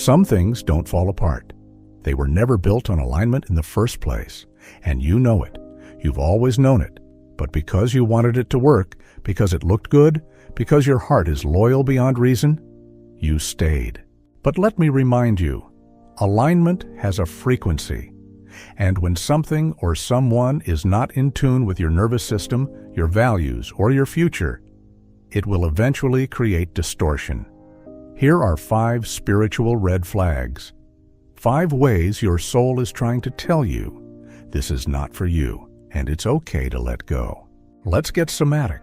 Some things don't fall apart. They were never built on alignment in the first place, and you know it. You've always known it. But because you wanted it to work, because it looked good, because your heart is loyal beyond reason, you stayed. But let me remind you, alignment has a frequency. And when something or someone is not in tune with your nervous system, your values, or your future, it will eventually create distortion. Here are 5 spiritual red flags. 5 ways your soul is trying to tell you this is not for you, and it's okay to let go. Let's get somatic.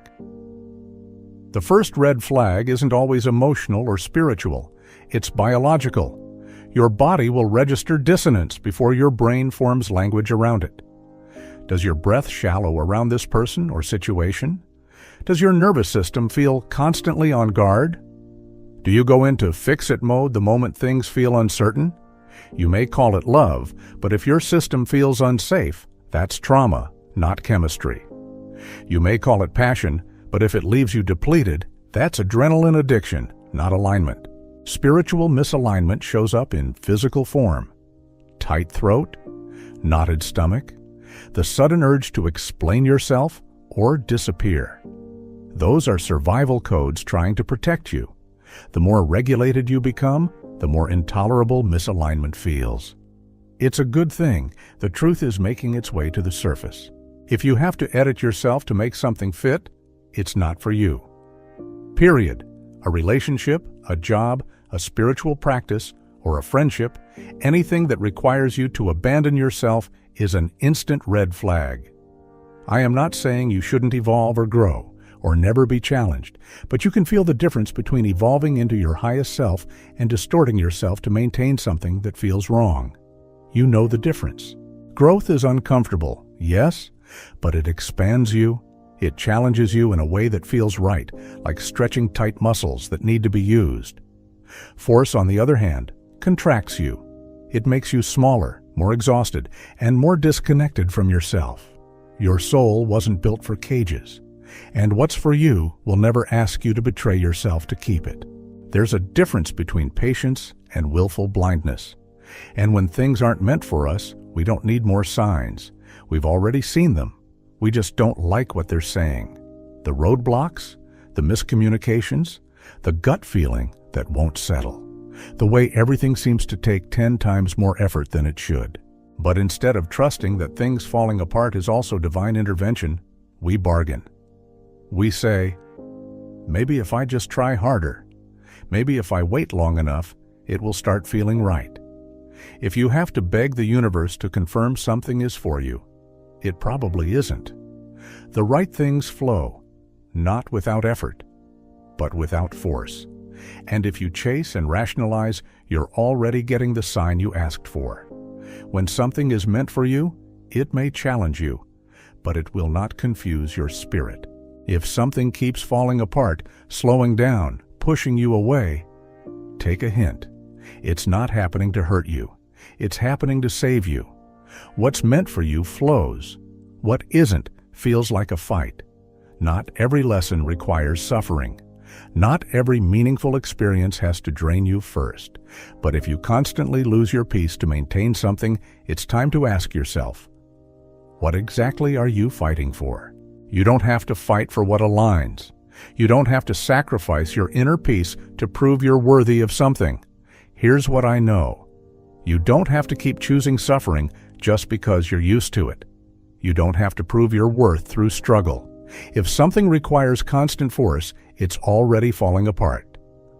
The first red flag isn't always emotional or spiritual. It's biological. Your body will register dissonance before your brain forms language around it. Does your breath shallow around this person or situation? Does your nervous system feel constantly on guard? Do you go into fix-it mode the moment things feel uncertain? You may call it love, but if your system feels unsafe, that's trauma, not chemistry. You may call it passion, but if it leaves you depleted, that's adrenaline addiction, not alignment. Spiritual misalignment shows up in physical form. Tight throat, knotted stomach, the sudden urge to explain yourself or disappear. Those are survival codes trying to protect you. The more regulated you become, the more intolerable misalignment feels. It's a good thing. The truth is making its way to the surface. If you have to edit yourself to make something fit, it's not for you. Period. A relationship, a job, a spiritual practice, or a friendship, anything that requires you to abandon yourself is an instant red flag. I am not saying you shouldn't evolve or grow, or never be challenged, but you can feel the difference between evolving into your highest self and distorting yourself to maintain something that feels wrong. You know the difference. Growth is uncomfortable, yes, but it expands you. It challenges you in a way that feels right, like stretching tight muscles that need to be used. Force, on the other hand, contracts you. It makes you smaller, more exhausted, and more disconnected from yourself. Your soul wasn't built for cages, and what's for you will never ask you to betray yourself to keep it. There's a difference between patience and willful blindness. And when things aren't meant for us, we don't need more signs. We've already seen them. We just don't like what they're saying. The roadblocks, the miscommunications, the gut feeling that won't settle. The way everything seems to take 10 times more effort than it should. But instead of trusting that things falling apart is also divine intervention, we bargain. We say, maybe if I just try harder, maybe if I wait long enough, it will start feeling right. If you have to beg the universe to confirm something is for you, it probably isn't. The right things flow, not without effort, but without force. And if you chase and rationalize, you're already getting the sign you asked for. When something is meant for you, it may challenge you, but it will not confuse your spirit. If something keeps falling apart, slowing down, pushing you away, take a hint. It's not happening to hurt you. It's happening to save you. What's meant for you flows. What isn't feels like a fight. Not every lesson requires suffering. Not every meaningful experience has to drain you first. But if you constantly lose your peace to maintain something, it's time to ask yourself, what exactly are you fighting for? You don't have to fight for what aligns. You don't have to sacrifice your inner peace to prove you're worthy of something. Here's what I know. You don't have to keep choosing suffering just because you're used to it. You don't have to prove your worth through struggle. If something requires constant force, it's already falling apart.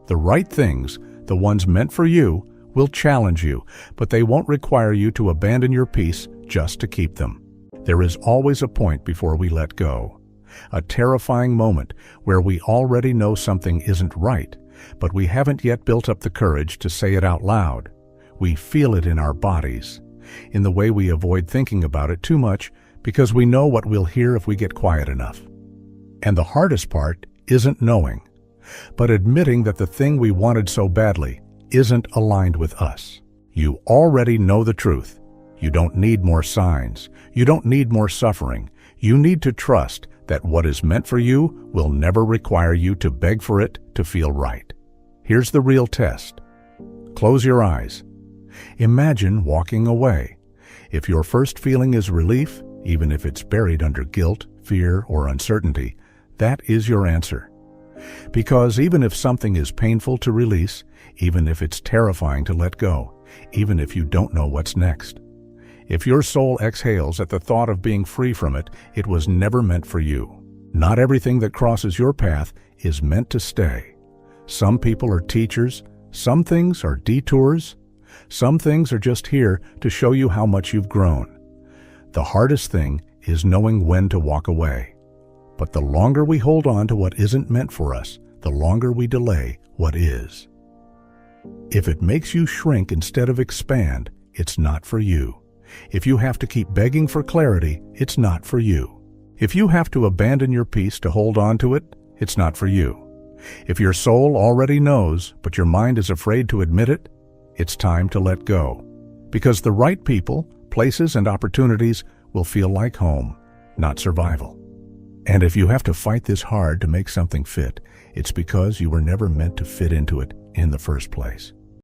The right things, the ones meant for you, will challenge you, but they won't require you to abandon your peace just to keep them. There is always a point before we let go. A terrifying moment where we already know something isn't right, but we haven't yet built up the courage to say it out loud. We feel it in our bodies, in the way we avoid thinking about it too much because we know what we'll hear if we get quiet enough. And the hardest part isn't knowing, but admitting that the thing we wanted so badly isn't aligned with us. You already know the truth. You don't need more signs. You don't need more suffering. You need to trust that what is meant for you will never require you to beg for it to feel right. Here's the real test. Close your eyes. Imagine walking away. If your first feeling is relief, even if it's buried under guilt, fear, or uncertainty, that is your answer. Because even if something is painful to release, even if it's terrifying to let go, even if you don't know what's next, if your soul exhales at the thought of being free from it, it was never meant for you. Not everything that crosses your path is meant to stay. Some people are teachers, some things are detours, some things are just here to show you how much you've grown. The hardest thing is knowing when to walk away. But the longer we hold on to what isn't meant for us, the longer we delay what is. If it makes you shrink instead of expand, it's not for you. If you have to keep begging for clarity, it's not for you. If you have to abandon your peace to hold on to it, it's not for you. If your soul already knows, but your mind is afraid to admit it, it's time to let go. Because the right people, places, and opportunities will feel like home, not survival. And if you have to fight this hard to make something fit, it's because you were never meant to fit into it in the first place.